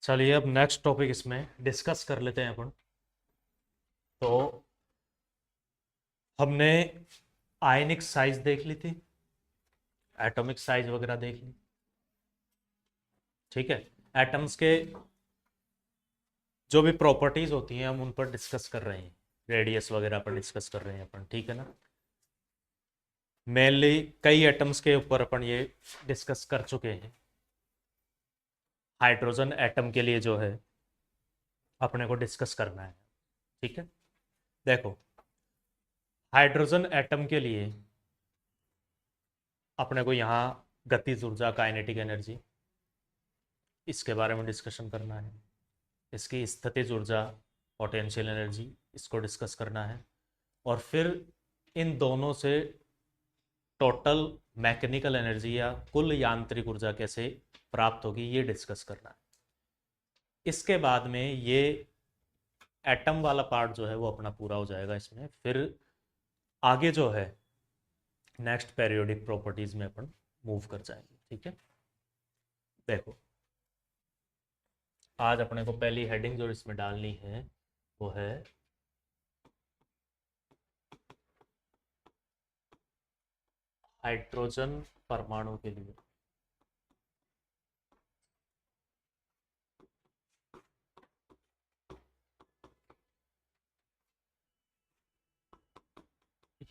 चलिए अब next topic इसमें डिस्कस कर लेते हैं अपन। तो हमने आयनिक साइज देख ली थी, एटॉमिक साइज वगैरह देख ली। ठीक है। एटम्स के जो भी प्रॉपर्टीज होती हैं हम उन पर डिस्कस कर रहे हैं, रेडियस वगैरह पर डिस्कस कर रहे हैं अपन। ठीक है ना। मेनली कई एटम्स के ऊपर अपन ये डिस्कस कर चुके हैं। हाइड्रोजन एटम के लिए जो है अपने को डिस्कस करना है। ठीक है। देखो, हाइड्रोजन एटम के लिए अपने को यहाँ गतिज ऊर्जा, काइनेटिक एनर्जी, इसके बारे में डिस्कशन करना है। इसकी स्थितिज ऊर्जा, पोटेंशियल एनर्जी, इसको डिस्कस करना है। और फिर इन दोनों से टोटल मैकेनिकल एनर्जी या कुल यांत्रिक ऊर्जा कैसे प्राप्त होगी ये डिस्कस करना है। इसके बाद में ये एटम वाला पार्ट जो है वो अपना पूरा हो जाएगा इसमें। फिर आगे जो है नेक्स्ट पेरियोडिक प्रॉपर्टीज में अपन मूव कर जाएंगे। ठीक है। देखो, आज अपने को पहली हेडिंग जो इसमें डालनी है वो है हाइड्रोजन परमाणु के लिए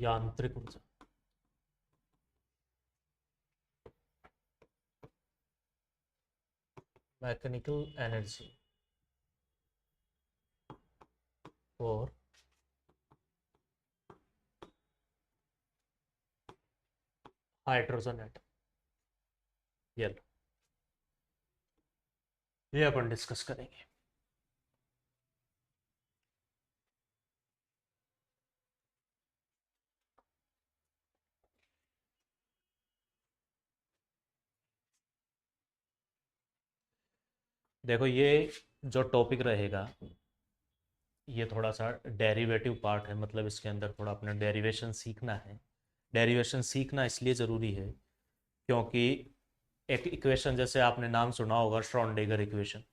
यांत्रिक ऊर्जा। मैकेनिकल एनर्जी और हाइड्रोजन एटम, ये लो, ये अपन डिस्कस करेंगे। देखो, ये जो टॉपिक रहेगा ये थोड़ा सा डेरिवेटिव पार्ट है, मतलब इसके अंदर थोड़ा अपना डेरिवेशन सीखना है। डेरिवेशन सीखना इसलिए ज़रूरी है क्योंकि एक इक्वेशन, जैसे आपने नाम सुना होगा श्रोडिंगर इक्वेशन,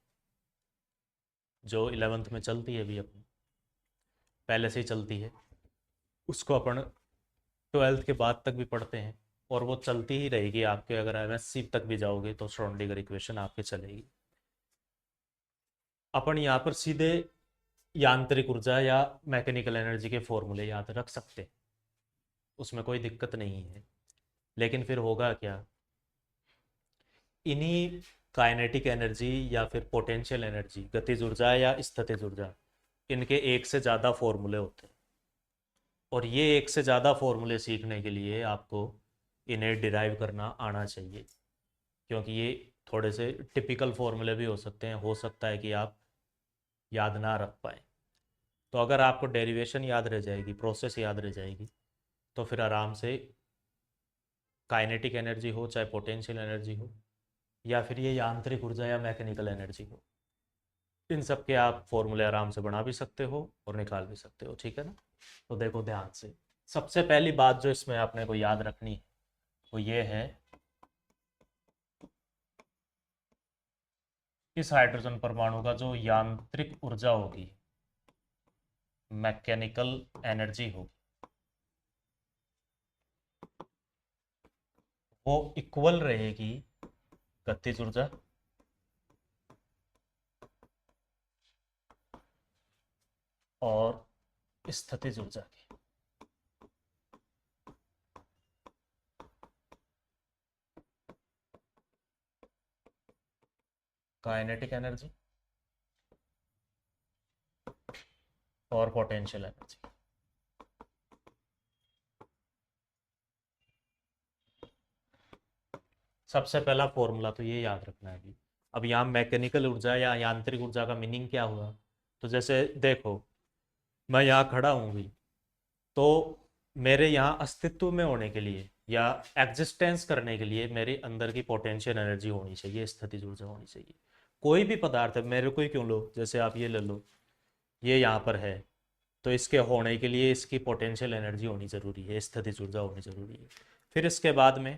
जो 11th में चलती है, अभी अपनी पहले से ही चलती है। उसको अपन 12th के बाद तक भी पढ़ते हैं और वो चलती ही रहेगी आपके, अगर एमएससी तक भी जाओगे तो श्रोडिंगर इक्वेशन आपके चलेगी। अपन यहाँ पर सीधे यांत्रिक ऊर्जा या मैकेनिकल एनर्जी के फॉर्मूले याद रख सकते हैं, उसमें कोई दिक्कत नहीं है। लेकिन फिर होगा क्या, इन्हीं काइनेटिक एनर्जी या फिर पोटेंशियल एनर्जी, गतिज ऊर्जा या स्थितिज ऊर्जा, इनके एक से ज़्यादा फॉर्मूले होते हैं। और ये एक से ज़्यादा फॉर्मूले सीखने के लिए आपको इन्हें डिराइव करना आना चाहिए, क्योंकि ये थोड़े से टिपिकल फॉर्मूले भी हो सकते हैं, हो सकता है कि आप याद ना रख पाए। तो अगर आपको डेरिवेशन याद रह जाएगी, प्रोसेस याद रह जाएगी, तो फिर आराम से काइनेटिक एनर्जी हो चाहे पोटेंशियल एनर्जी हो या फिर ये यांत्रिक ऊर्जा या मैकेनिकल एनर्जी हो, इन सब के आप फॉर्मूले आराम से बना भी सकते हो और निकाल भी सकते हो। ठीक है ना। तो देखो ध्यान से, सबसे पहली बात जो इसमें आपने को याद रखनी है वो ये है, इस हाइड्रोजन परमाणु का जो यांत्रिक ऊर्जा होगी, मैकेनिकल एनर्जी होगी, वो इक्वल रहेगी गतिज ऊर्जा और स्थितिज ऊर्जा की। काइनेटिक एनर्जी और पोटेंशियल एनर्जी। सबसे पहला फॉर्मूला तो ये याद रखना है अभी। अब यहाँ मैकेनिकल ऊर्जा या यांत्रिक ऊर्जा का मीनिंग क्या हुआ, तो जैसे देखो, मैं यहाँ खड़ा हूँ भी, तो मेरे यहाँ अस्तित्व में होने के लिए या एग्जिस्टेंस करने के लिए मेरे अंदर की पोटेंशियल एनर्जी होनी चाहिए, स्थितिज ऊर्जा होनी चाहिए। कोई भी पदार्थ है, मेरे को ही क्यों लो, जैसे आप ये ले लो, ये यहाँ पर है, तो इसके होने के लिए इसकी पोटेंशियल एनर्जी होनी ज़रूरी है, स्थितिज ऊर्जा होनी ज़रूरी है। फिर इसके बाद में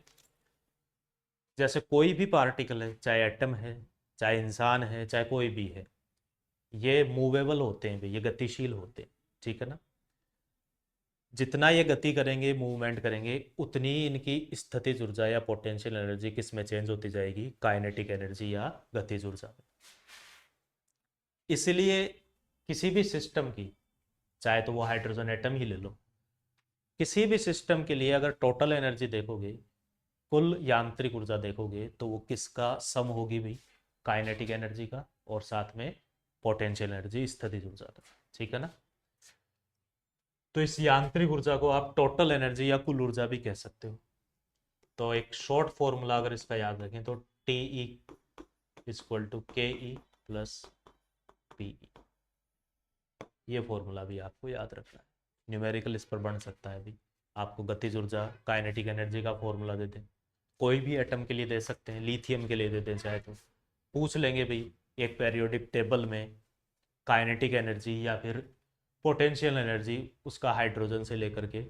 जैसे कोई भी पार्टिकल है, चाहे एटम है, चाहे इंसान है चाहे कोई भी है, ये मूवेबल होते हैं भाई, ये गतिशील होते हैं, ठीक है ना। जितना ये गति करेंगे, मूवमेंट करेंगे, उतनी इनकी स्थितिज ऊर्जा या पोटेंशियल एनर्जी किस में चेंज होती जाएगी, काइनेटिक एनर्जी या गतिज ऊर्जा में। इसलिए किसी भी सिस्टम की, चाहे तो वो हाइड्रोजन एटम ही ले लो, किसी भी सिस्टम के लिए अगर टोटल एनर्जी देखोगे, कुल यांत्रिक ऊर्जा देखोगे, तो वो किसका सम होगी भाई, काइनेटिक एनर्जी का और साथ में पोटेंशियल एनर्जी स्थितिज ऊर्जा का, ठीक है ना। तो इस यांत्रिक ऊर्जा को आप टोटल एनर्जी या कुल ऊर्जा भी कह सकते हो। तो एक शॉर्ट फॉर्मूला अगर इसका याद रखें तो टी ई इक्वल टू के ई प्लस पी ई, ये फॉर्मूला भी आपको याद रखना है। न्यूमेरिकल इस पर बन सकता है भी, आपको गतिज ऊर्जा काइनेटिक एनर्जी का फॉर्मूला दे दें, कोई भी एटम के लिए दे सकते हैं, लिथियम के लिए दे दें चाहे तो, पूछ लेंगे भाई एक पेरियोडिक टेबल में काइनेटिक एनर्जी या फिर पोटेंशियल एनर्जी उसका हाइड्रोजन से लेकर के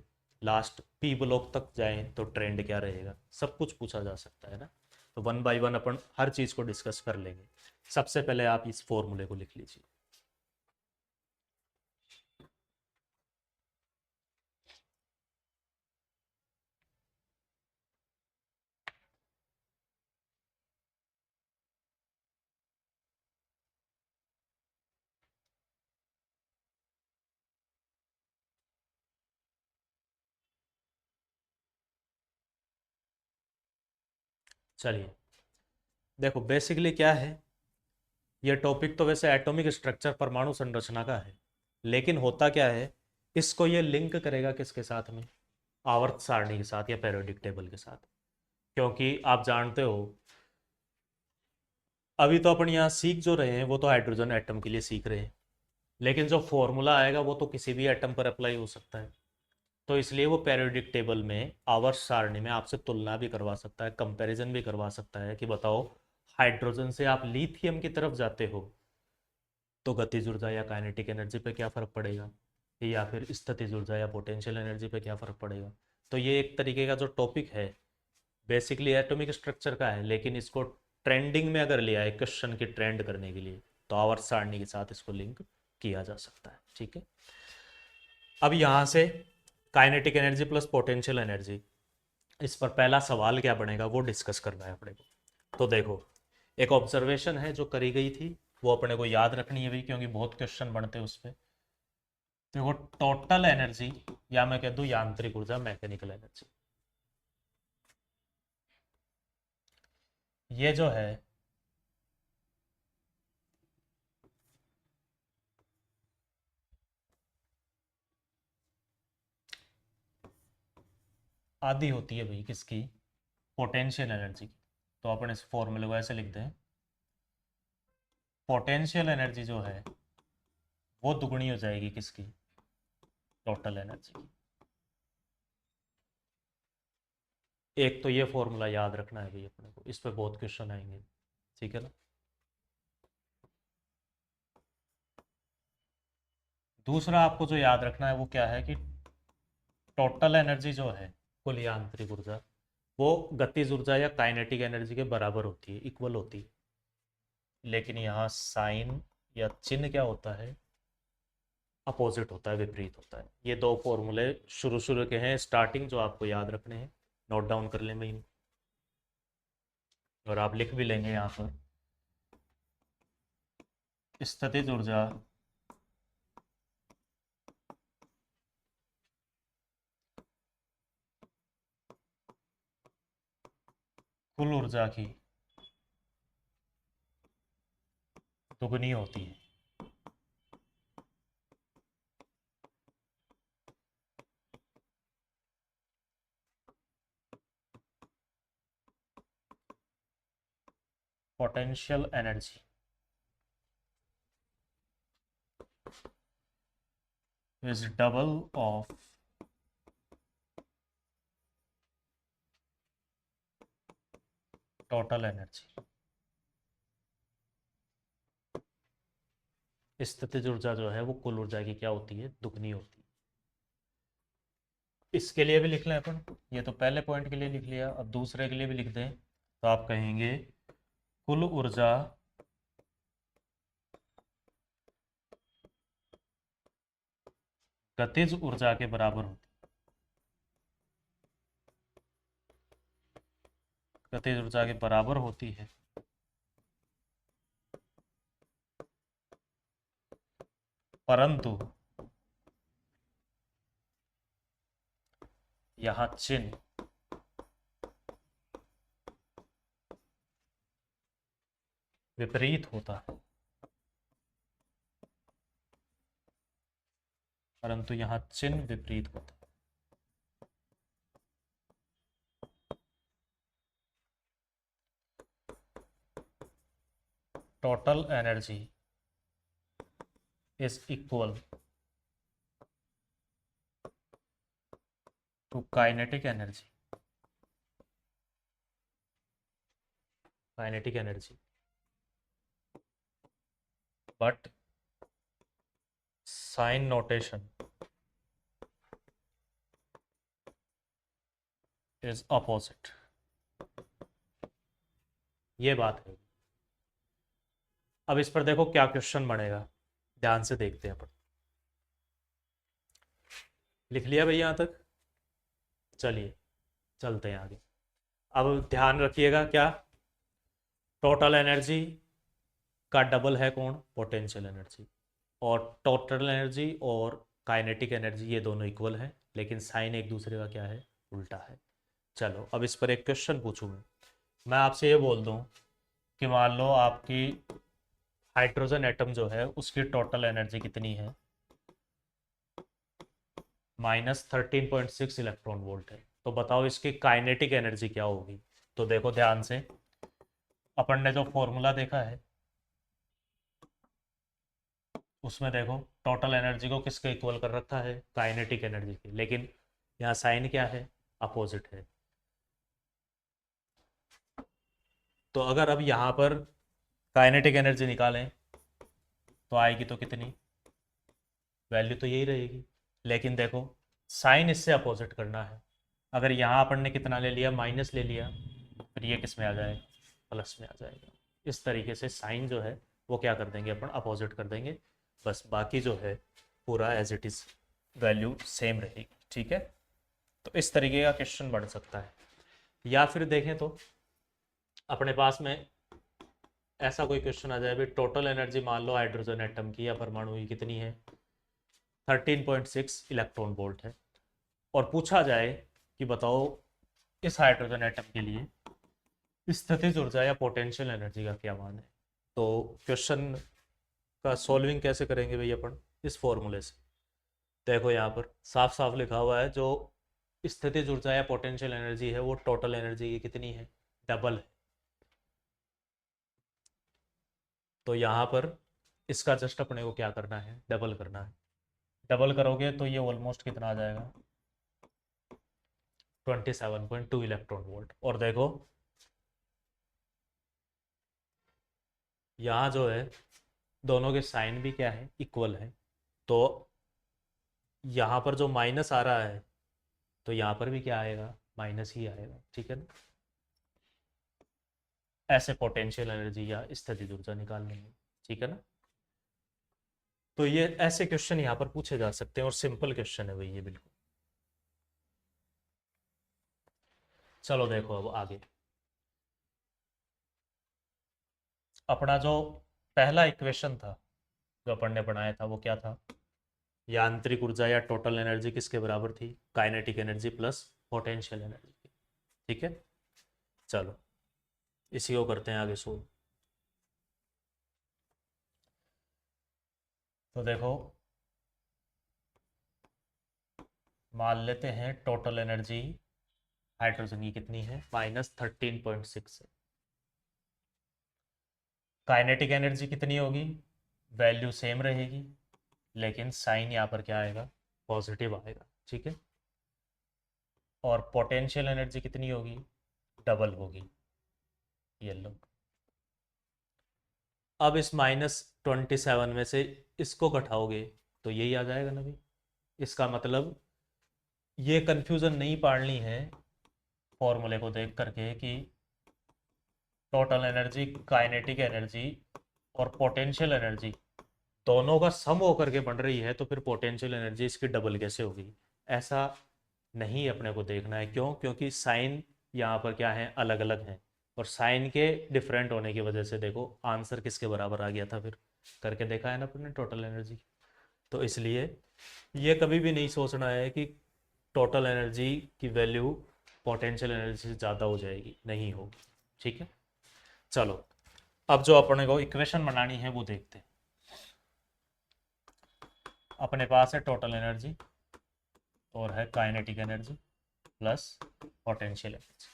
लास्ट पी ब्लॉक तक जाएं तो ट्रेंड क्या रहेगा, सब कुछ पूछा जा सकता है ना। तो वन बाय वन अपन हर चीज़ को डिस्कस कर लेंगे। सबसे पहले आप इस फॉर्मूले को लिख लीजिए। चलिए, देखो बेसिकली क्या है, ये टॉपिक तो वैसे एटॉमिक स्ट्रक्चर परमाणु संरचना का है, लेकिन होता क्या है, इसको ये लिंक करेगा किसके साथ में, आवर्त सारणी के साथ या पेरियोडिक टेबल के साथ। क्योंकि आप जानते हो अभी तो अपन यहाँ सीख जो रहे हैं वो तो हाइड्रोजन एटम के लिए सीख रहे हैं, लेकिन जो फॉर्मूला आएगा वो तो किसी भी एटम पर अप्लाई हो सकता है। तो इसलिए वो पेरियोडिक टेबल में आवर्त सारणी में आपसे तुलना भी करवा सकता है, कंपैरिजन भी करवा सकता है कि बताओ हाइड्रोजन से आप लिथियम की तरफ जाते हो तो गतिज ऊर्जा या काइनेटिक एनर्जी पे क्या फ़र्क पड़ेगा, या फिर स्थितिज ऊर्जा या पोटेंशियल एनर्जी पे क्या फ़र्क पड़ेगा। तो ये एक तरीके का जो टॉपिक है बेसिकली एटॉमिक स्ट्रक्चर का है, लेकिन इसको ट्रेंडिंग में अगर लिया है क्वेश्चन की ट्रेंड करने के लिए, तो आवर्त सारणी के साथ इसको लिंक किया जा सकता है, ठीक है। अब यहाँ से kinetic energy plus potential energy, इस पर पहला सवाल क्या बनेगा वो डिस्कस करना है अपने को। तो देखो, एक ऑब्जर्वेशन है जो करी गई थी, वो अपने को याद रखनी है भी, क्योंकि बहुत क्वेश्चन बनते हैं उस पर। देखो टोटल एनर्जी, या मैं कह दूँ यांत्रिक ऊर्जा, मैकेनिकल एनर्जी, ये जो है आधी होती है भाई किसकी, पोटेंशियल एनर्जी की। तो अपन इस फॉर्मूले को ऐसे लिखते हैं, पोटेंशियल एनर्जी जो है वो दुगनी हो जाएगी किसकी, टोटल एनर्जी की। एक तो ये फॉर्मूला याद रखना है भाई अपने को, इस पे बहुत क्वेश्चन आएंगे, ठीक है ना। दूसरा आपको जो याद रखना है वो क्या है कि टोटल एनर्जी जो है, कुल यांत्रिक ऊर्जा, वो गतिज ऊर्जा या काइनेटिक एनर्जी के बराबर होती है, इक्वल होती है। लेकिन यहाँ साइन या चिन्ह क्या होता है, अपोजिट होता है, विपरीत होता है। ये दो फॉर्मूले शुरू शुरू के हैं, स्टार्टिंग, जो आपको याद रखने हैं, नोट डाउन कर लें मैं और आप लिख भी लेंगे यहाँ पर। स्थितिज ऊर्जा कुल ऊर्जा की दुगनी होती है। Potential energy is double of total energy. स्थितिज ऊर्जा जो है वो कुल ऊर्जा की क्या होती है, दुगनी होती है। इसके लिए भी लिख लें अपन, ये तो पहले पॉइंट के लिए लिख लिया, अब दूसरे के लिए भी लिख दें। तो आप कहेंगे कुल ऊर्जा गतिज ऊर्जा के बराबर होती गतिज ऊर्जा के बराबर होती है, परंतु यहाँ चिन्ह विपरीत होता है, परंतु यहाँ चिन्ह विपरीत होता है। Total energy is equal to kinetic energy, but sign notation is opposite। ये बात है। अब इस पर देखो क्या क्वेश्चन बनेगा, ध्यान से देखते हैं अपन। लिख लिया भाई यहाँ तक? चलिए चलते हैं आगे। अब ध्यान रखिएगा, क्या टोटल एनर्जी का डबल है कौन? Potential energy. और टोटल एनर्जी और काइनेटिक एनर्जी ये दोनों इक्वल है, लेकिन साइन एक दूसरे का क्या है? उल्टा है। चलो अब इस पर एक क्वेश्चन पूछूं मैं आपसे ये बोल दूं कि मान लो आपकी हाइड्रोजन एटम जो है उसकी टोटल एनर्जी कितनी है? -13.6 इलेक्ट्रॉन वोल्ट है। तो बताओ इसकी काइनेटिक एनर्जी क्या होगी? तो देखो ध्यान से, अपन ने जो फॉर्मूला देखा है उसमें देखो टोटल एनर्जी को किसके इक्वल कर रखा है? काइनेटिक एनर्जी के। लेकिन यहाँ साइन क्या है? अपोजिट है। तो अगर अब यहाँ पर काइनेटिक एनर्जी निकालें तो आएगी तो कितनी? वैल्यू तो यही रहेगी। लेकिन देखो साइन इससे अपोजिट करना है। अगर यहाँ अपन ने कितना ले लिया? माइनस ले लिया, फिर ये किस में आ जाएगा? प्लस में आ जाएगा। इस तरीके से साइन जो है वो क्या कर देंगे अपन? अपोजिट कर देंगे। बस बाकी जो है पूरा as it is value same रहेगी। ठीक है, तो इस तरीके का क्वेश्चन बन सकता है। या फिर देखें तो अपने पास में ऐसा कोई क्वेश्चन आ जाए भाई, टोटल एनर्जी मान लो हाइड्रोजन एटम की या परमाणु की कितनी है? 13.6 इलेक्ट्रॉन वोल्ट है। और पूछा जाए कि बताओ इस हाइड्रोजन एटम के लिए स्थितिज ऊर्जा या पोटेंशियल एनर्जी का क्या मान है? तो क्वेश्चन का सॉल्विंग कैसे करेंगे भाई अपन? इस फॉर्मूले से। देखो यहाँ पर साफ साफ लिखा हुआ है, जो स्थितिज ऊर्जा या पोटेंशियल एनर्जी है वो टोटल एनर्जी की कितनी है? डबल है। तो यहाँ पर इसका जस्ट अपने को क्या करना है? डबल करना है। डबल करोगे तो ये ऑलमोस्ट कितना आ जाएगा? 27.2 इलेक्ट्रॉन वोल्ट। और देखो यहाँ जो है दोनों के साइन भी क्या है? इक्वल है। तो यहाँ पर जो माइनस आ रहा है तो यहाँ पर भी क्या आएगा? माइनस ही आएगा। ठीक है ना? ऐसे पोटेंशियल एनर्जी या स्थितिज ऊर्जा निकालने में। ठीक है ना? तो ये ऐसे क्वेश्चन यहाँ पर पूछे जा सकते हैं और सिंपल क्वेश्चन है भाई ये, बिल्कुल। चलो देखो अब आगे अपना जो पहला इक्वेशन था जो अपन ने बनाया था वो क्या था? यांत्रिक ऊर्जा या टोटल एनर्जी किसके बराबर थी? Kinetic energy plus potential energy. ठीक है, चलो इसी को करते हैं आगे सोल्व। तो देखो मान लेते हैं टोटल एनर्जी हाइड्रोजन की कितनी है? -13.6 है। काइनेटिक एनर्जी कितनी होगी? वैल्यू सेम रहेगी, लेकिन साइन यहाँ पर क्या आएगा? पॉजिटिव आएगा। ठीक है, और पोटेंशियल एनर्जी कितनी होगी? डबल होगी। ये लो, अब इस -27 में से इसको घटाओगे तो यही आ जाएगा ना भाई। इसका मतलब ये कंफ्यूजन नहीं पालनी है फॉर्मूले को देख करके कि टोटल एनर्जी, काइनेटिक एनर्जी और पोटेंशियल एनर्जी दोनों का सम होकर के बन रही है तो फिर पोटेंशियल एनर्जी इसकी डबल कैसे होगी? ऐसा नहीं अपने को देखना है। क्यों? क्योंकि साइन यहाँ पर क्या है, अलग अलग हैं। और साइन के डिफरेंट होने की वजह से देखो आंसर किसके बराबर आ गया था, फिर करके देखा है ना अपने टोटल एनर्जी। तो इसलिए ये कभी भी नहीं सोचना है कि टोटल एनर्जी की वैल्यू पोटेंशियल एनर्जी से ज़्यादा हो जाएगी, नहीं होगी। ठीक है, चलो अब जो अपने को इक्वेशन बनानी है वो देखते हैं। अपने पास है टोटल एनर्जी और है kinetic energy plus potential energy.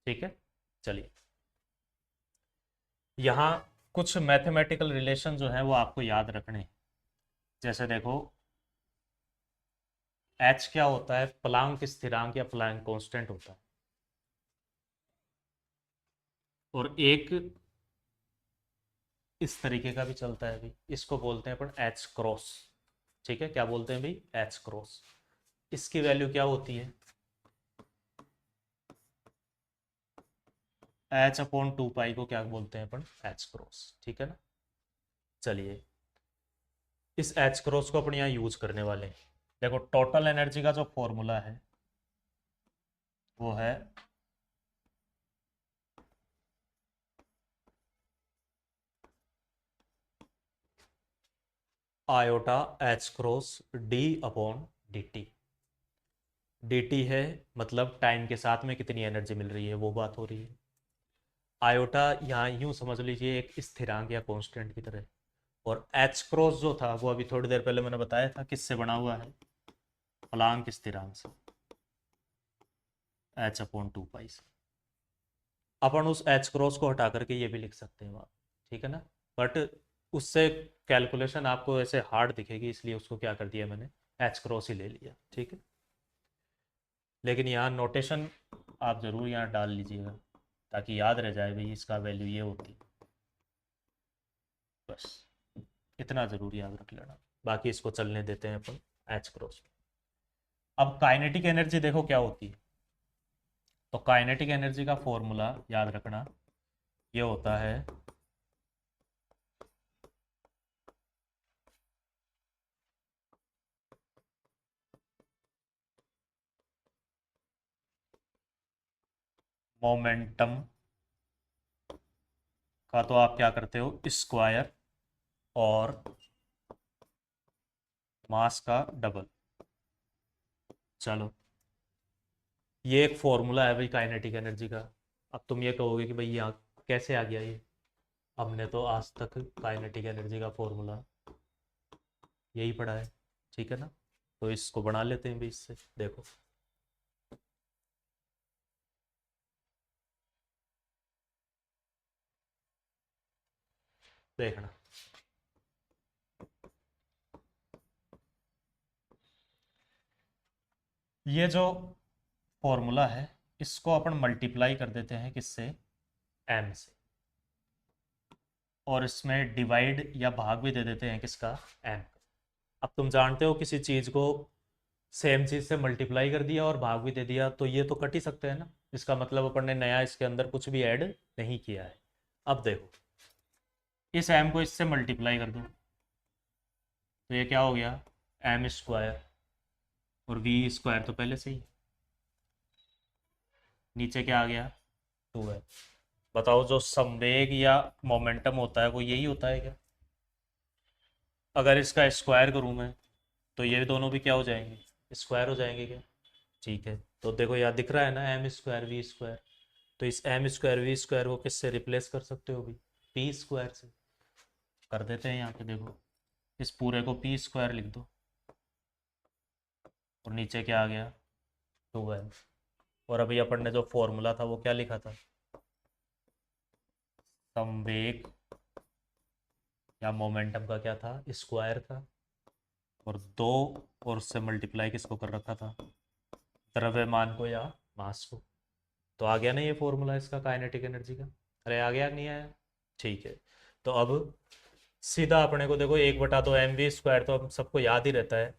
ठीक है, चलिए यहाँ कुछ मैथमेटिकल रिलेशन जो है वो आपको याद रखने हैं। जैसे देखो एच क्या होता है, प्लांक स्थिरांक या प्लांक कांस्टेंट होता है। और एक इस तरीके का भी चलता है भाई, इसको बोलते हैं अपन एच क्रॉस। ठीक है, क्या बोलते हैं भाई? H cross. इसकी वैल्यू क्या होती है? एच अपॉन 2 पाई को क्या बोलते हैं अपन? H cross. ठीक है ना। चलिए इस एच क्रॉस को अपन यहाँ यूज करने वाले हैं। देखो टोटल एनर्जी का जो फॉर्मूला है वो है iota H cross D upon D T. D T है मतलब टाइम के साथ में कितनी एनर्जी मिल रही है वो बात हो रही है। आयोटा यहाँ यूं समझ लीजिए एक स्थिरांक या कांस्टेंट की तरह। और एच क्रॉस जो था वो अभी थोड़ी देर पहले मैंने बताया था किससे बना हुआ है? प्लांक स्थिरांक से, एच अपॉन 2 पाई से। अपन उस एच क्रॉस को हटा करके ये भी लिख सकते हैं वहाँ। ठीक है ना। बट उससे कैलकुलेशन आपको ऐसे हार्ड दिखेगी, इसलिए उसको क्या कर दिया मैंने, एच क्रॉस ही ले लिया। ठीक है, लेकिन यहाँ नोटेशन आप ज़रूर यहाँ डाल लीजिएगा ताकि याद रह जाए भाई इसका वैल्यू ये होती है। बस इतना ज़रूर याद रख लेना, बाकी इसको चलने देते हैं अपन एच क्रॉस। अब काइनेटिक एनर्जी देखो क्या होती है। तो काइनेटिक एनर्जी का फॉर्मूला याद रखना, ये होता है मोमेंटम का, तो आप क्या करते हो स्क्वायर और मास का डबल। चलो ये एक फॉर्मूला है भाई काइनेटिक एनर्जी का। अब तुम ये कहोगे कि भाई यहाँ कैसे आ गया ये? हमने तो आज तक काइनेटिक एनर्जी का फॉर्मूला यही पढ़ा है। ठीक है ना। तो इसको बना लेते हैं भाई इससे, देखो देखना। ये जो फॉर्मूला है इसको अपन मल्टीप्लाई कर देते हैं किससे? एम से। और इसमें डिवाइड या भाग भी दे देते हैं किसका? एम। अब तुम जानते हो किसी चीज़ को सेम चीज़ से मल्टीप्लाई कर दिया और भाग भी दे दिया तो ये तो कट ही सकते हैं ना। इसका मतलब अपन ने नया इसके अंदर कुछ भी ऐड नहीं किया है। अब देखो इस एम को इससे मल्टीप्लाई कर दो तो ये क्या हो गया? M square. और वी स्क्वायर तो पहले से ही, नीचे क्या आ गया? 2 है। बताओ जो संवेग या मोमेंटम होता है वो यही होता है क्या? अगर इसका स्क्वायर करूँ मैं तो ये दोनों भी क्या हो जाएंगे? स्क्वायर हो जाएंगे क्या? ठीक है, तो देखो यहाँ दिख रहा है ना एम स्क्वायर वी स्क्वायर। तो इस एम स्क्वायर वी स्क्वायर को किससे रिप्लेस कर सकते हो भी? पी स्क्वायर से। कर देते हैं यहाँ पे, देखो इस पूरे को पी स्क्वायर लिख दो और नीचे क्या आ गया? 2 एम। और अभी अपन ने जो फॉर्मूला था वो क्या लिखा था? संवेग या मोमेंटम का क्या था? स्क्वायर था। और 2 और उससे मल्टीप्लाई किसको कर रखा था? द्रव्यमान को या मास को। तो आ गया ना ये फॉर्मूला इसका काइनेटिक एनर्जी का? अरे आ गया नहीं आया? ठीक है, तो अब सीधा अपने को देखो 1/2 mv स्क्वायर तो हम सबको याद ही रहता है।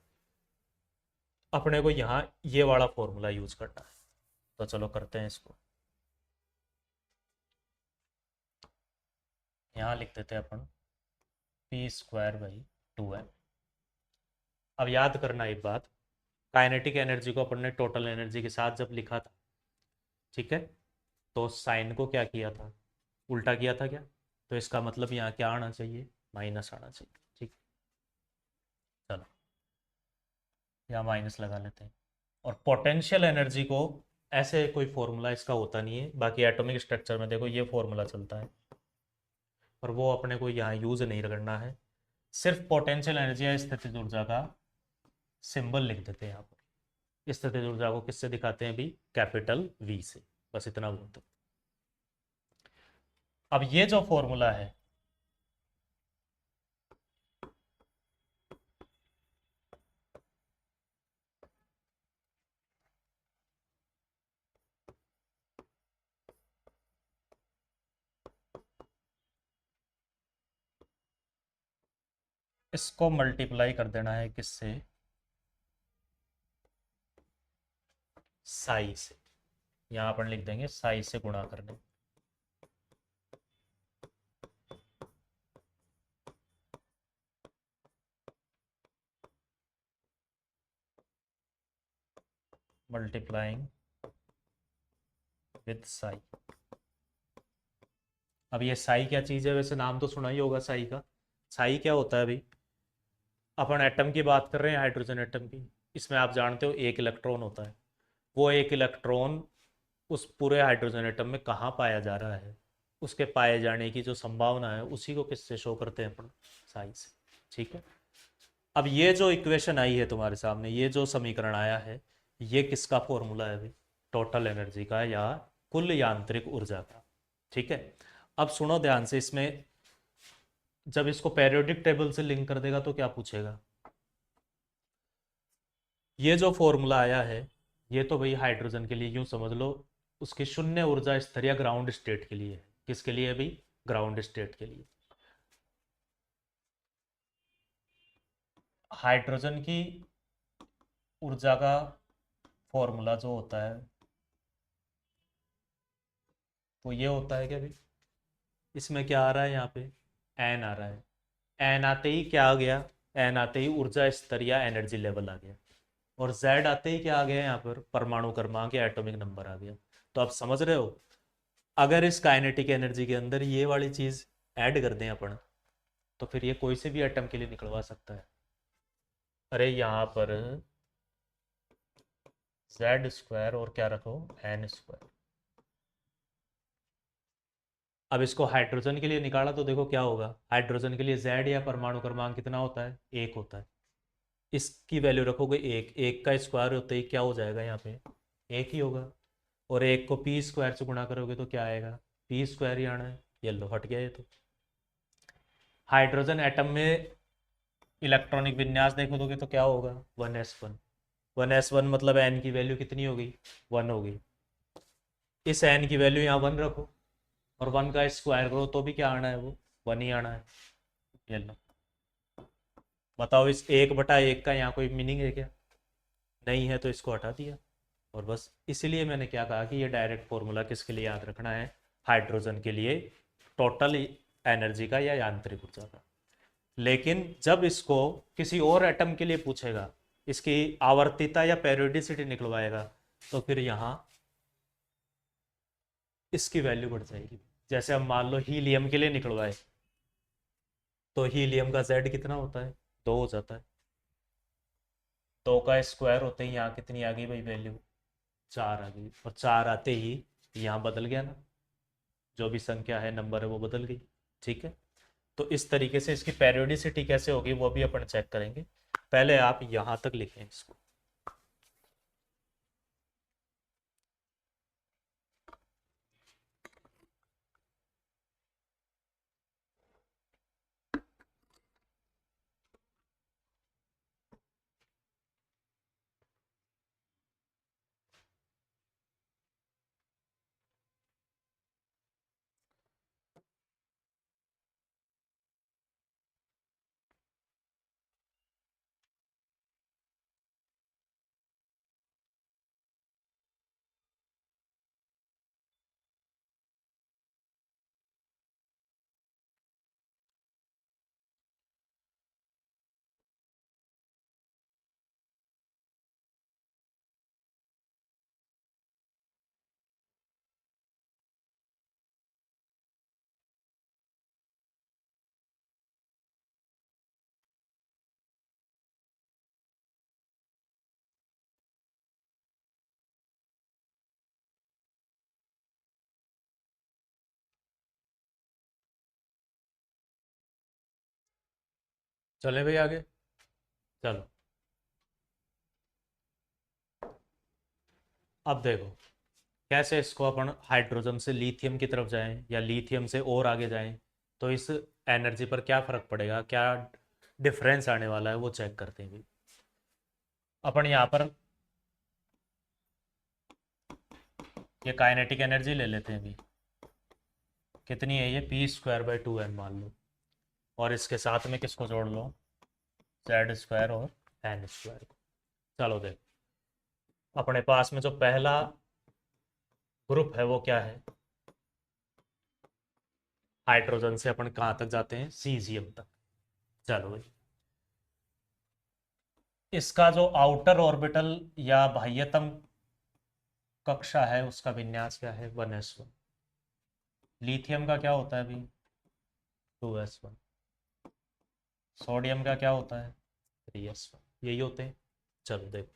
अपने को यहाँ ये वाला फॉर्मूला यूज करना है। तो चलो करते हैं इसको। यहाँ लिख देते हैं अपन p²/2m। अब याद करना एक बात, काइनेटिक एनर्जी को अपन ने टोटल एनर्जी के साथ जब लिखा था, ठीक है, तो साइन को क्या किया था, उल्टा किया था क्या, तो इसका मतलब यहाँ क्या आना चाहिए, माइनस आना चाहिए। ठीक, चलो यहाँ माइनस लगा लेते हैं। और पोटेंशियल एनर्जी को ऐसे कोई फॉर्मूला इसका होता नहीं है, बाकी एटॉमिक स्ट्रक्चर में देखो ये फॉर्मूला चलता है, पर वो अपने को यहाँ यूज़ नहीं करना है। सिर्फ पोटेंशियल एनर्जी या स्थितिज ऊर्जा का सिंबल लिख देते हैं यहाँ पर। स्थितिज ऊर्जा को किससे दिखाते हैं भी, कैपिटल वी से, बस इतना बोलते हैं। अब ये जो फॉर्मूला है, इसको मल्टीप्लाई कर देना है किससे, साई से। यहाँ पर लिख देंगे साई से गुणा करने। Multiplying with Sai. अब ये साई क्या चीज़ है, वैसे नाम तो सुना ही होगा साई का। साई क्या होता है भाई, अपन एटम की बात कर रहे हैं, हाइड्रोजन एटम की। इसमें आप जानते हो एक इलेक्ट्रॉन होता है, वो एक इलेक्ट्रॉन उस पूरे हाइड्रोजन एटम में कहाँ पाया जा रहा है, उसके पाए जाने की जो संभावना है, उसी को किससे शो करते हैं अपन, साई से। ठीक है, अब ये जो इक्वेशन आई है तुम्हारे सामने, ये जो समीकरण आया है, ये किसका फॉर्मूला है भाई, टोटल एनर्जी का या कुल यांत्रिक ऊर्जा का। ठीक है, अब सुनो ध्यान से, इसमें जब इसको पेरियोडिक टेबल से लिंक कर देगा तो क्या पूछेगा, ये जो फॉर्मूला आया है, ये तो भाई हाइड्रोजन के लिए यूं समझ लो, उसकी शून्य ऊर्जा स्तर या ग्राउंड स्टेट के लिए है। किसके लिए भाई, ग्राउंड स्टेट के लिए। हाइड्रोजन की ऊर्जा का फॉर्मूला जो होता है, वो ये होता है क्या भाई, इसमें क्या आ रहा है यहाँ पे, एन आ रहा है। एन आते ही क्या आ गया, एन आते ही ऊर्जा स्तर या एनर्जी लेवल आ गया। और जेड आते ही क्या आ गया यहाँ पर, परमाणु क्रमांक या एटॉमिक नंबर आ गया। तो आप समझ रहे हो, अगर इस काइनेटिक एनर्जी के अंदर ये वाली चीज ऐड कर दें अपन, तो फिर ये कोई से भी एटम के लिए निकलवा सकता है। अरे यहाँ पर Z² और क्या रखो, N²। अब इसको हाइड्रोजन के लिए निकाला तो देखो क्या होगा, हाइड्रोजन के लिए जेड या परमाणु क्रमांक कितना होता है, एक होता है। इसकी वैल्यू रखोगे एक, एक का स्क्वायर होते ही क्या हो जाएगा यहाँ पे, एक ही होगा। और एक को p² से गुणा करोगे तो क्या आएगा, p² ही आना है। ये लो हट गया ये तो। हाइड्रोजन एटम में इलेक्ट्रॉनिक विन्यास देखो दोगे तो क्या होगा, 1s1। 1s1 मतलब एन की वैल्यू कितनी होगी, 1 होगी। इस एन की वैल्यू यहाँ 1 रखो, और 1 का स्क्वायर करो तो भी क्या आना है, वो 1 ही आना है। ये लो, बताओ इस 1/1 का यहाँ कोई मीनिंग है क्या, नहीं है, तो इसको हटा दिया। और बस इसीलिए मैंने क्या कहा कि ये डायरेक्ट फॉर्मूला किसके लिए याद रखना है, हाइड्रोजन के लिए टोटल एनर्जी का या यांत्रिक ऊर्जा का। लेकिन जब इसको किसी और एटम के लिए पूछेगा, इसकी आवर्तिता या पेरियोडिसिटी निकलवाएगा, तो फिर यहाँ इसकी वैल्यू बढ़ जाएगी। जैसे हम मान लो हीलियम के लिए निकलवाए, तो हीलियम का जेड कितना होता है, 2 हो जाता है। 2 का स्क्वायर होते ही यहाँ कितनी आ गई भाई वैल्यू, 4 आ गई। और 4 आते ही यहाँ बदल गया ना, जो भी संख्या है, नंबर है, वो बदल गई। ठीक है, तो इस तरीके से इसकी पेरियोडिसिटी कैसे होगी वो भी अपन चेक करेंगे। पहले आप यहाँ तक लिखें इसको। चले भाई आगे। चलो, अब देखो कैसे इसको अपन हाइड्रोजन से लिथियम की तरफ जाएं या लिथियम से और आगे जाएं, तो इस एनर्जी पर क्या फर्क पड़ेगा, क्या डिफरेंस आने वाला है, वो चेक करते हैं भाई। अपन यहाँ पर ये काइनेटिक एनर्जी ले लेते हैं अभी। कितनी है ये, p²/2m मान लो। और इसके साथ में किसको जोड़ लो, z² और n²। चलो देख, अपने पास में जो पहला ग्रुप है वो क्या है, हाइड्रोजन से अपन कहाँ तक जाते हैं, सीजियम तक। चलो भाई, इसका जो आउटर ऑर्बिटल या बाह्यतम कक्षा है उसका विन्यास क्या है, 1s1। लिथियम का क्या होता है अभी, 2s1। सोडियम का क्या होता है, 3s1। यही होते हैं। चलो देखो,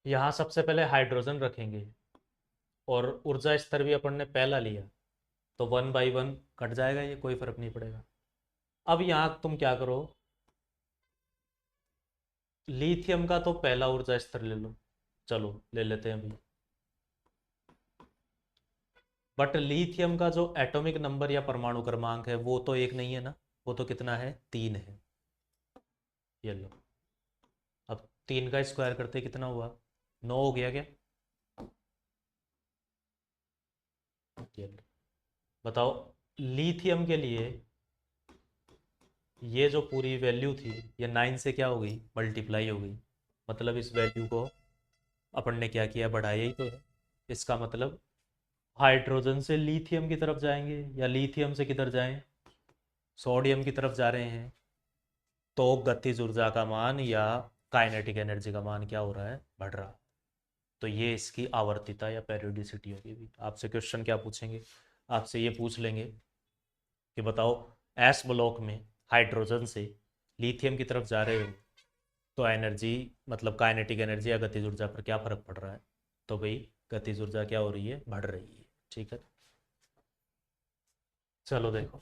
यहाँ सबसे पहले हाइड्रोजन रखेंगे और ऊर्जा स्तर भी अपन ने पहला लिया, तो 1/1 कट जाएगा, ये कोई फर्क नहीं पड़ेगा। अब यहाँ तुम क्या करो, लिथियम का तो पहला ऊर्जा स्तर ले लो। चलो ले लेते हैं अभी। बट लिथियम का जो एटॉमिक नंबर या परमाणु क्रमांक है वो तो एक नहीं है ना, वो तो कितना है, 3 है। ये लो, अब 3 का स्क्वायर करते कितना हुआ, 9 हो गया क्या। ये लो, बताओ, लिथियम के लिए ये जो पूरी वैल्यू थी, ये 9 से क्या हो गई, मल्टीप्लाई हो गई। मतलब इस वैल्यू को अपन ने क्या किया, बढ़ाया ही तो है। इसका मतलब हाइड्रोजन से लिथियम की तरफ जाएंगे या लिथियम से किधर जाएं, सोडियम की तरफ जा रहे हैं, तो गतिज ऊर्जा का मान या काइनेटिक एनर्जी का मान क्या हो रहा है, बढ़ रहा है। तो ये इसकी आवर्तिता या पेरियोडिसिटी होगी भी। आपसे क्वेश्चन क्या पूछेंगे, आपसे ये पूछ लेंगे कि बताओ, एस ब्लॉक में हाइड्रोजन से लिथियम की तरफ जा रहे हो, तो एनर्जी मतलब काइनेटिक एनर्जी या गतिज ऊर्जा पर क्या फर्क पड़ रहा है। तो भाई गतिज ऊर्जा क्या हो रही है, बढ़ रही है। ठीक है, चलो देखो,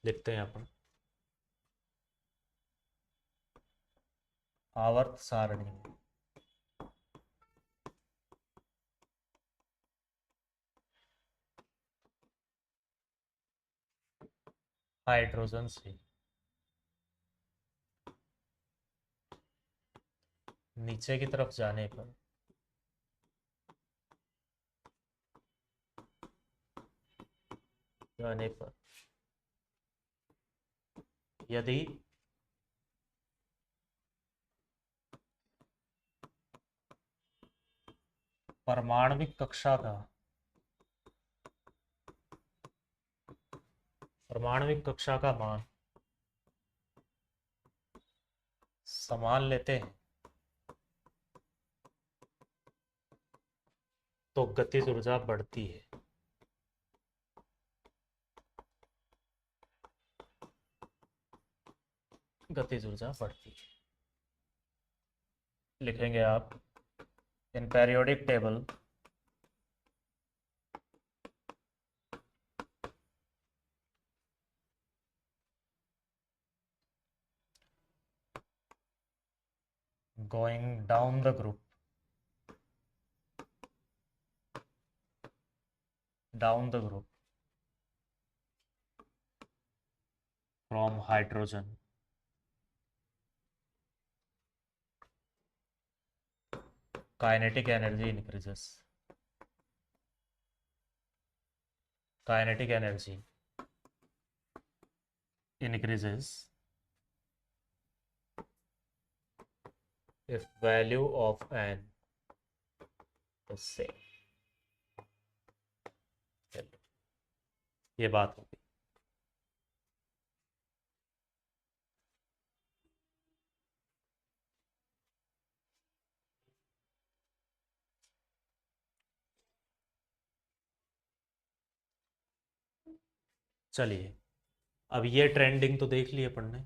लिखते हैं अपन आवर्त सारणी में। हाइड्रोजन से नीचे की तरफ जाने पर यदि परमाणविक कक्षा का परमाणविक कक्षा का मान समान लेते हैं, तो गतिज ऊर्जा बढ़ती है। गतिज ऊर्जा बढ़ती है, लिखेंगे आप in periodic table going down the group, down the group from hydrogen, kinetic energy increases. Kinetic energy increases if value of n is same. चलो, ये बात होगी। चलिए, अब ये ट्रेंडिंग तो देख ली अपन ने।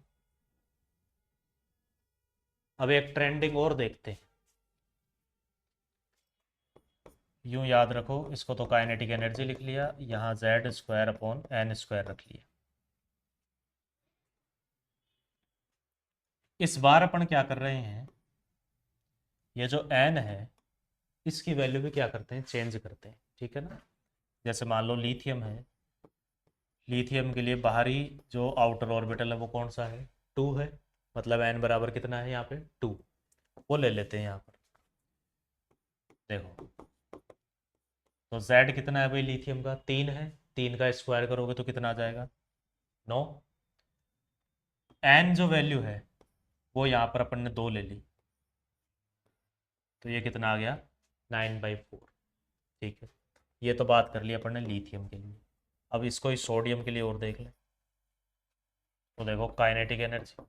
अब एक ट्रेंडिंग और देखते हैं। यूं याद रखो, इसको तो काइनेटिक एनर्जी लिख लिया, यहाँ Z square upon N square रख लिया। इस बार अपन क्या कर रहे हैं, ये जो एन है इसकी वैल्यू भी क्या करते हैं, चेंज करते हैं, ठीक है ना। जैसे मान लो लिथियम है, लिथियम के लिए बाहरी जो आउटर ऑर्बिटल है वो कौन सा है, 2 है। मतलब एन बराबर कितना है यहाँ पे, 2। वो ले लेते हैं यहाँ पर। देखो तो जेड कितना है भाई लिथियम का, 3 है। 3 का स्क्वायर करोगे तो कितना आ जाएगा, 9। एन जो वैल्यू है वो यहाँ पर अपन ने 2 ले ली, तो ये कितना आ गया, 9/4। ठीक है, ये तो बात कर ली अपन ने लिथियम के लिए। अब इसको ही सोडियम के लिए और देख लें। तो देखो काइनेटिक एनर्जी,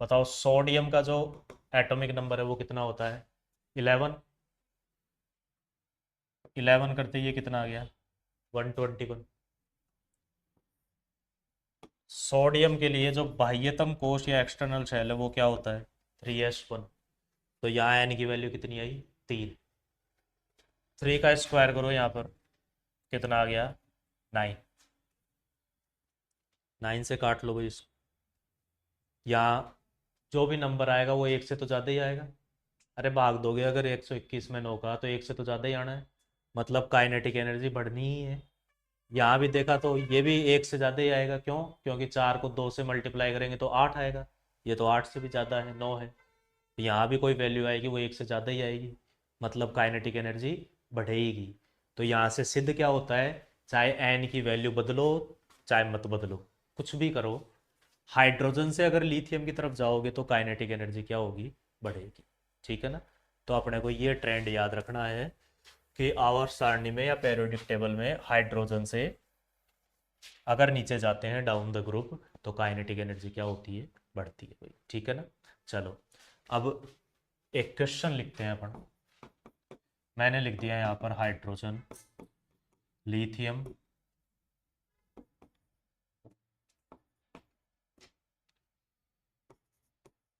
बताओ सोडियम का जो एटॉमिक नंबर है वो कितना होता है, 11। 11 करते ही ये कितना आ गया, 121। सोडियम के लिए जो बाह्यतम कोश या एक्सटर्नल शेल है वो क्या होता है, 3s1। तो यहाँ एन की वैल्यू कितनी आई, 3। 3 का स्क्वायर करो यहाँ पर, कितना आ गया, 9। 9 से काट लो भाई इसको, यहाँ जो भी नंबर आएगा वो एक से तो ज़्यादा ही आएगा। अरे भाग दोगे अगर 121 में 9 का, तो एक से तो ज़्यादा ही आना है। मतलब काइनेटिक एनर्जी बढ़नी ही है। यहाँ भी देखा तो ये भी एक से ज़्यादा ही आएगा, क्यों, क्योंकि 4 को 2 से मल्टीप्लाई करेंगे तो 8 आएगा। ये तो 8 से भी ज़्यादा है, 9 है। तो यहाँ भी कोई वैल्यू आएगी वो एक से ज़्यादा ही आएगी, मतलब काइनेटिक एनर्जी बढ़ेगी। तो यहाँ से सिद्ध क्या होता है, चाहे एन की वैल्यू बदलो चाहे मत बदलो, कुछ भी करो, हाइड्रोजन से अगर लिथियम की तरफ जाओगे तो काइनेटिक एनर्जी क्या होगी, बढ़ेगी। ठीक है ना। तो अपने को ये ट्रेंड याद रखना है कि आवर्त सारणी में या पेरियोडिक टेबल में हाइड्रोजन से अगर नीचे जाते हैं डाउन द ग्रुप तो काइनेटिक एनर्जी क्या होती है, बढ़ती है भाई। ठीक है ना। चलो अब एक क्वेश्चन लिखते हैं अपन। मैंने लिख दिया यहाँ पर हाइड्रोजन, लिथियम,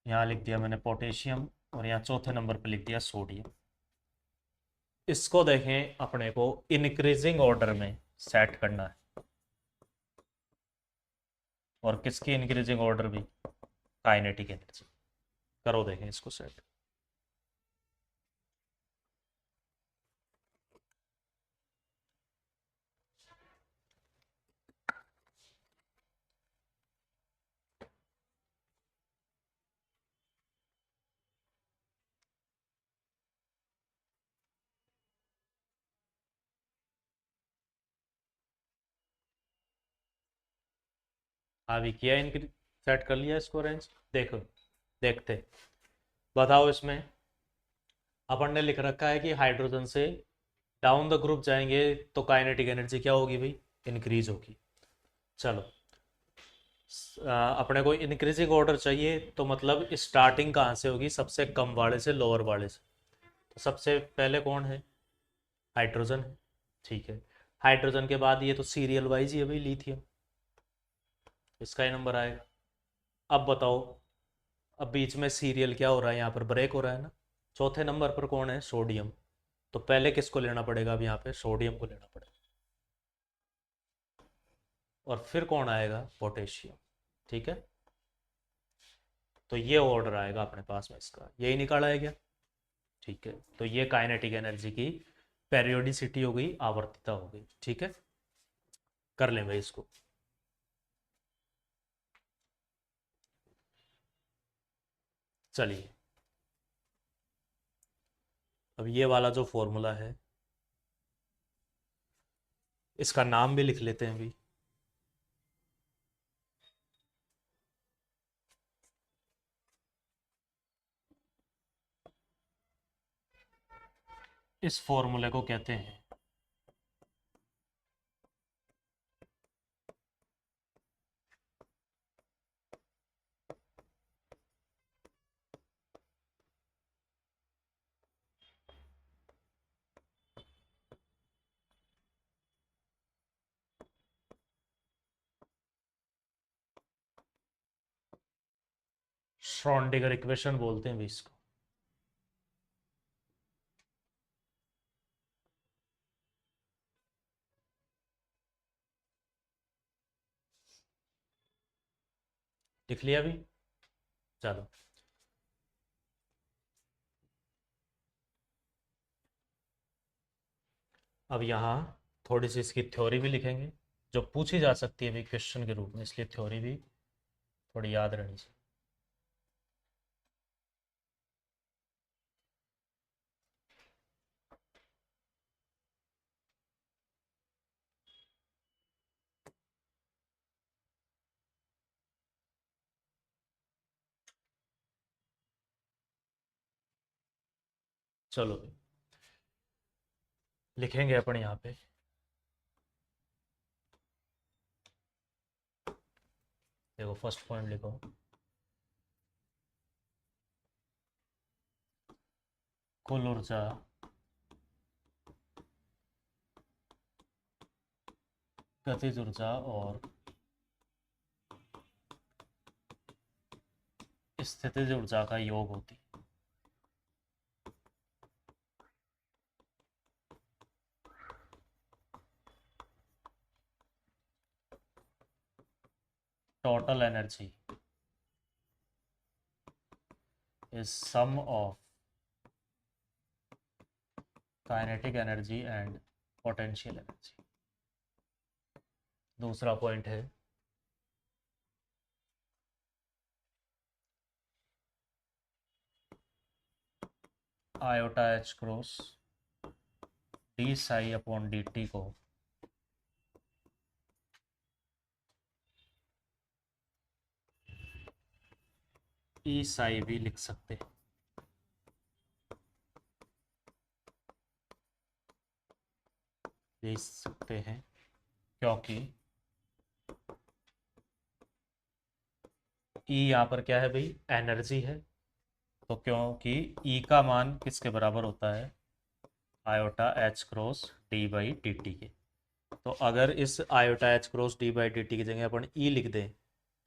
यहाँ लिख दिया मैंने पोटेशियम, और यहाँ चौथे नंबर पर लिख दिया सोडियम। इसको देखें, अपने को इंक्रीजिंग ऑर्डर में सेट करना है। और किसकी इंक्रीजिंग ऑर्डर भी, काइनेटिक एनर्जी। करो देखें इसको सेट। अभी किया इंक्री सेट कर लिया इसको रेंज। देखो देखते, बताओ इसमें अपन ने लिख रखा है कि हाइड्रोजन से डाउन द ग्रुप जाएंगे तो काइनेटिक एनर्जी क्या होगी भाई, इंक्रीज होगी। चलो अपने को इंक्रीजिंग ऑर्डर चाहिए, तो मतलब स्टार्टिंग कहाँ से होगी, सबसे कम वाले से लोअर वाले से। तो सबसे पहले कौन है, हाइड्रोजन है। ठीक है, हाइड्रोजन के बाद ये तो सीरियल वाइज ही है भाई, लिथियम, इसका ही नंबर आएगा। अब बताओ, अब बीच में सीरियल क्या हो रहा है, यहाँ पर ब्रेक हो रहा है ना। चौथे नंबर पर कौन है, सोडियम। तो पहले किसको लेना पड़ेगा, अब यहाँ पे सोडियम को लेना पड़ेगा, और फिर कौन आएगा, पोटेशियम। ठीक है, तो ये ऑर्डर आएगा अपने पास में, इसका यही निकाला है क्या। ठीक है, तो ये काइनेटिक एनर्जी की पेरियोडिसिटी हो गई, आवर्तिता हो गई। ठीक है, कर लें भाई इसको। चलिए, अब ये वाला जो फॉर्मूला है इसका नाम भी लिख लेते हैं अभी। इस फॉर्मूले को कहते हैं श्रोडिंगर इक्वेशन बोलते हैं भी इसको। लिख लिया भी। चलो अब यहाँ थोड़ी सी इसकी थ्योरी भी लिखेंगे जो पूछी जा सकती है भी क्वेश्चन के रूप में, इसलिए थ्योरी भी थोड़ी याद रहनी चाहिए। चलो भी लिखेंगे अपन यहाँ पे। देखो फर्स्ट पॉइंट लिखो, कुल ऊर्जा गतिज ऊर्जा और स्थितिज ऊर्जा का योग होती है। Total energy is sum of kinetic energy and potential energy. दूसरा पॉइंट है iota H cross D psi upon D T को ई साई भी लिख सकते हैं। लिख सकते हैं क्योंकि ई यहाँ पर क्या है भाई, एनर्जी है। तो क्योंकि ई का मान किसके बराबर होता है, iota H cross D by D T के। तो अगर इस iota H cross D by D T की जगह अपन ई लिख दें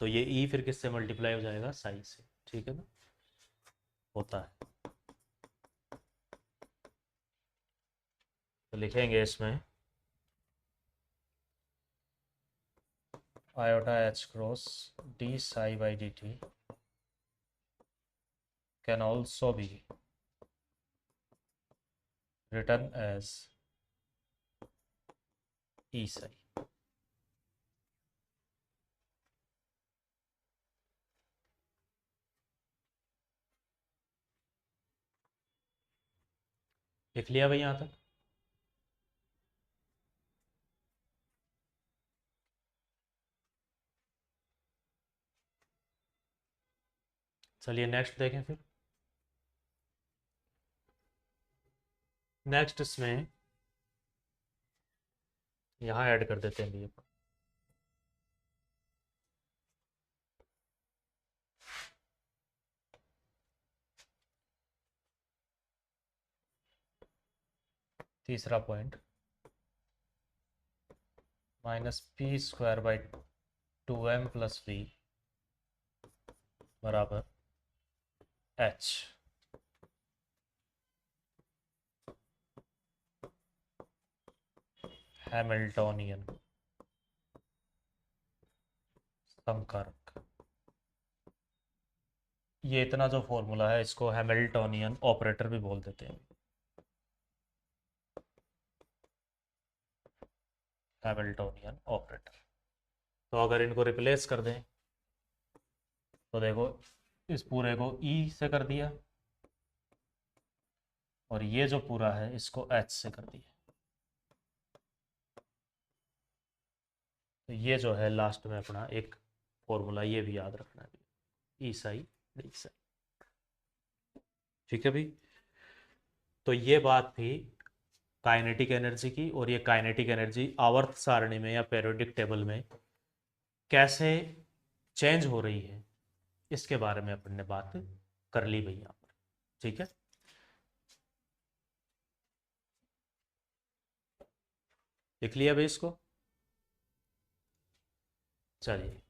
तो ये ई फिर किससे मल्टीप्लाई हो जाएगा, साई से। ठीक है ना, होता है। तो लिखेंगे इसमें iota H cross D psi by D T can also be written as E psi। लिख लिया भाई यहाँ तक। चलिए नेक्स्ट देखें फिर। नेक्स्ट इसमें यहाँ ऐड कर देते हैं भैया, तीसरा point minus P square by 2m plus V बराबर एच। हैमिल्टोनियन समकारक। ये इतना जो फॉर्मूला है इसको हैमिल्टोनियन ऑपरेटर भी बोल देते हैं। Hamiltonian operator. तो अगर इनको रिप्लेस कर दें तो देखो इस पूरे को ई से कर दिया और ये जो पूरा है इसको एच से कर दिया। तो ये जो है लास्ट में अपना एक फॉर्मूला, ये भी याद रखना है, ई साई डी साई। ठीक है भाई। तो ये बात थी काइनेटिक एनर्जी की, और ये काइनेटिक एनर्जी आवर्त सारणी में या पेरियोडिक टेबल में कैसे चेंज हो रही है इसके बारे में अपन ने बात कर ली भाई यहाँ पर। ठीक है, लिख लिया भाई इसको। चलिए